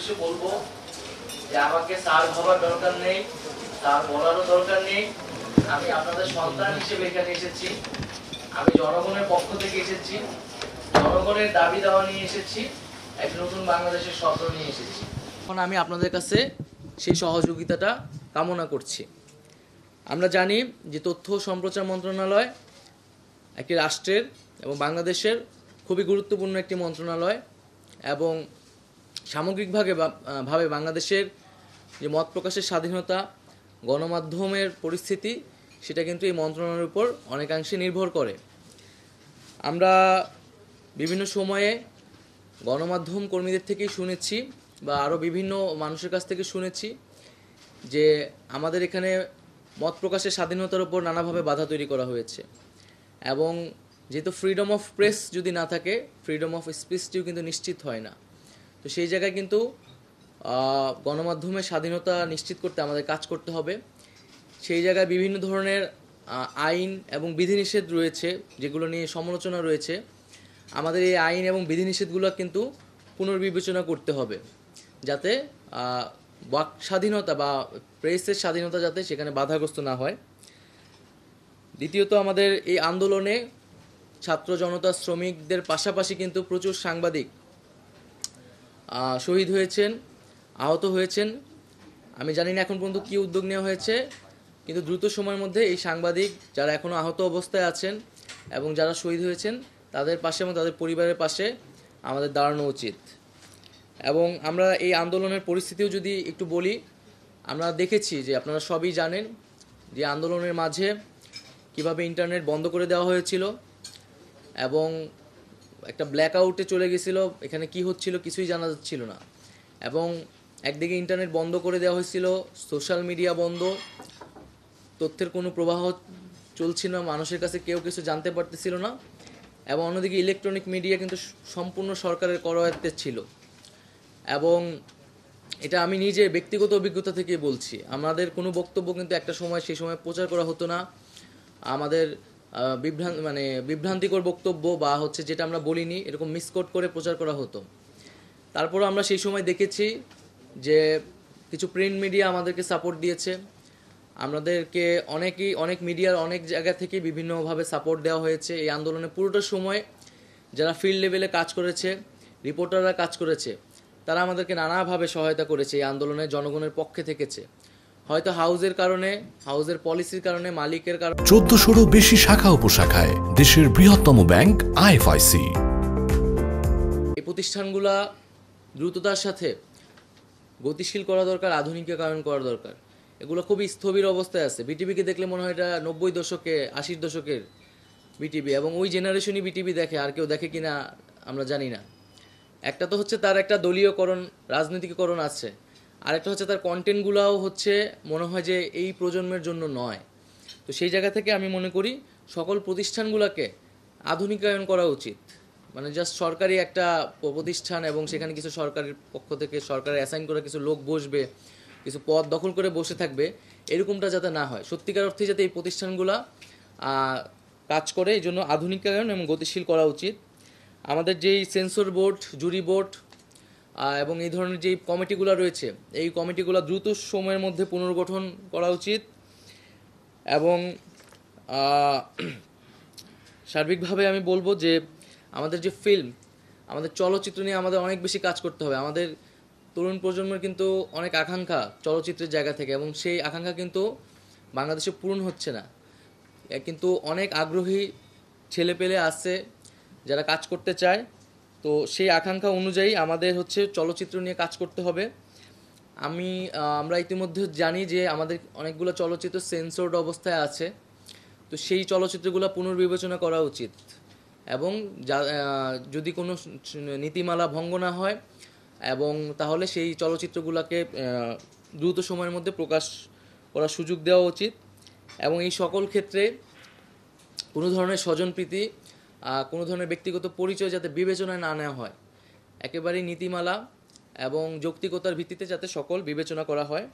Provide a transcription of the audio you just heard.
উদ্দেশ্যে বলবো যে আমাকে স্যার ভাবার দরকার নেই, স্যার বলারও দরকার নেই। আমি আপনাদের সন্তান হিসেবে এখানে এসেছি। আমি জনগণের পক্ষ থেকে এসেছি, জনগণের দাবি দাওয়া নিয়ে এসেছি, এক নতুন বাংলাদেশের স্বপ্ন নিয়ে এসেছি। এখন আমি আপনাদের কাছে সেই সহযোগিতাটা কামনা করছি। আমরা জানি যে তথ্য সম্প্রচার মন্ত্রণালয় একটি রাষ্ট্রের এবং বাংলাদেশের খুবই গুরুত্বপূর্ণ একটি মন্ত্রণালয়, এবং সামগ্রিকভাবে বাংলাদেশের যে মত প্রকাশের স্বাধীনতা, গণমাধ্যমের পরিস্থিতি, সেটা কিন্তু এই মন্ত্রণালয়ের উপর অনেকাংশে নির্ভর করে। আমরা বিভিন্ন সময়ে গণমাধ্যম কর্মীদের থেকেই শুনেছি বা আরও বিভিন্ন মানুষের কাছ থেকে শুনেছি যে আমাদের এখানে মত প্রকাশের স্বাধীনতার উপর নানাভাবে বাধা তৈরি করা হয়েছে, এবং যেহেতু ফ্রিডম অফ প্রেস যদি না থাকে, ফ্রিডম অফ স্পিচটিও কিন্তু নিশ্চিত হয় না। তো সেই জায়গায় কিন্তু গণমাধ্যমের স্বাধীনতা নিশ্চিত করতে আমাদের কাজ করতে হবে। সেই জায়গায় বিভিন্ন ধরনের আইন এবং বিধিনিষেধ রয়েছে, যেগুলো নিয়ে সমালোচনা রয়েছে। আমাদের এই আইন এবং বিধিনিষেধগুলো কিন্তু পুনর্বিবেচনা করতে হবে, যাতে বাক স্বাধীনতা বা প্রেসের স্বাধীনতা যাতে সেখানে বাধাগ্রস্ত না হয়। দ্বিতীয়ত, আমাদের এই আন্দোলনে ছাত্র জনতা, শ্রমিকদের পাশাপাশি কিন্তু প্রচুর সাংবাদিক শহীদ হয়েছেন, আহত হয়েছেন। আমি জানি না এখন পর্যন্ত কী উদ্যোগ নেওয়া হয়েছে, কিন্তু দ্রুত সময়ের মধ্যে এই সাংবাদিক যারা এখনও আহত অবস্থায় আছেন এবং যারা শহীদ হয়েছেন তাদের পাশে এবং তাদের পরিবারের পাশে আমাদের দাঁড়ানো উচিত। এবং আমরা এই আন্দোলনের পরিস্থিতিও যদি একটু বলি, আমরা দেখেছি যে আপনারা সবই জানেন যে আন্দোলনের মাঝে কিভাবে ইন্টারনেট বন্ধ করে দেওয়া হয়েছিল এবং একটা ব্ল্যাক আউটে চলে গেছিল। এখানে কি হচ্ছিল কিছুই জানা যাচ্ছিল না, এবং একদিকে ইন্টারনেট বন্ধ করে দেওয়া হয়েছিল, সোশ্যাল মিডিয়া বন্ধ, তথ্যের কোনো প্রবাহ চলছিল না, মানুষের কাছে কেউ কিছু জানতে পারতেছিল না, এবং অন্যদিকে ইলেকট্রনিক মিডিয়া কিন্তু সম্পূর্ণ সরকারের করায়ত্তে ছিল। এবং এটা আমি নিজে ব্যক্তিগত অভিজ্ঞতা থেকে বলছি, আমাদের কোনো বক্তব্য কিন্তু একটা সময় সেই সময় প্রচার করা হতো না। আমাদের বিভ্রান্তিকর বক্তব্য বা যেটা আমরা বলিনি এরকম মিসকোট করে প্রচার করা হতো। তারপরও আমরা সেই সময় দেখেছি যে কিছু প্রিন্ট মিডিয়া আমাদেরকে সাপোর্ট দিয়েছে, আমাদেরকে অনেক মিডিয়ার অনেক জায়গা থেকে বিভিন্নভাবে সাপোর্ট দেওয়া হয়েছে। এই আন্দোলনে পুরোটা সময় যারা ফিল্ড লেভেলে কাজ করেছে, রিপোর্টাররা কাজ করেছে, তারা আমাদেরকে নানাভাবে সহায়তা করেছে। এই আন্দোলনে জনগণের পক্ষে থেকেছে, হয়তো হাউজের কারণে, হাউজের পলিসির কারণে, মালিকের কারণে। 1400-রও বেশি শাখা উপশাখায় দেশের বৃহত্তম ব্যাংক আইএফআইসি। এই প্রতিষ্ঠানগুলা দ্রুততার সাথে গতিশীল করা দরকার, আধুনিকীকরণ করা দরকার। এগুলো খুবই স্থবির অবস্থায় আছে। বিটিভিকে দেখলে মনে হয় এটা 90 দশকে, 80 দশকের বিটিভি, এবং ওই জেনারেশনই বিটিভি দেখে, আর কেউ দেখে কিনা আমরা জানি না। একটা তো তার একটা দলীয়করণ, রাজনৈতিকীকরণ আছে, আর একটা তার কন্টেন্টগুলোও মনে হয় যে এই প্রজন্মের জন্য নয়। তো সেই জায়গা থেকে আমি মনে করি সকল প্রতিষ্ঠানগুলোকে আধুনিকায়ন করা উচিত। মানে জাস্ট সরকারি একটা প্রতিষ্ঠান এবং সেখানে কিছু সরকারের পক্ষ থেকে সরকারের অ্যাসাইন করা কিছু লোক বসবে, কিছু পদ দখল করে বসে থাকবে, এরকমটা যাতে না হয়। সত্যিকার অর্থে যাতে এই প্রতিষ্ঠানগুলো কাজ করে, এই জন্য আধুনিকায়ন এবং গতিশীল করা উচিত। আমাদের যেই সেন্সর বোর্ড, জুরি বোর্ড এবং এই ধরনের যেই কমিটিগুলো রয়েছে, এই কমিটিগুলো দ্রুত সময়ের মধ্যে পুনর্গঠন করা উচিত। এবং সার্বিকভাবে আমি বলবো যে আমাদের যে ফিল্ম, আমাদের চলচ্চিত্র নিয়ে আমাদের অনেক বেশি কাজ করতে হবে। আমাদের তরুণ প্রজন্মের কিন্তু অনেক আকাঙ্ক্ষা চলচ্চিত্রের জায়গা থেকে, এবং সেই আকাঙ্ক্ষা কিন্তু বাংলাদেশে পূরণ হচ্ছে না। কিন্তু অনেক আগ্রহী ছেলেপেলে আছে যারা কাজ করতে চায়। তো সেই আকাঙ্ক্ষা অনুযায়ী আমাদের চলচ্চিত্র নিয়ে কাজ করতে হবে। আমরা ইতিমধ্যে জানি যে আমাদের অনেকগুলো চলচ্চিত্র সেন্সরড অবস্থায় আছে। তো সেই চলচ্চিত্রগুলো পুনর্বিবেচনা করা উচিত, এবং যদি কোনো নীতিমালা ভঙ্গ না হয়, এবং তাহলে সেই চলচ্চিত্রগুলোকে দ্রুত সময়ের মধ্যে প্রকাশ করার সুযোগ দেওয়া উচিত। এবং এই সকল ক্ষেত্রে কোনো ধরনের স্বজনপ্রীতি, কোনো ধরনের ব্যক্তিগত পরিচয় যাতে বিবেচনায় না নেওয়া হয়, একেবারেই নীতিমালা এবং যৌক্তিকতার ভিত্তিতে যাতে সকল বিবেচনা করা হয়।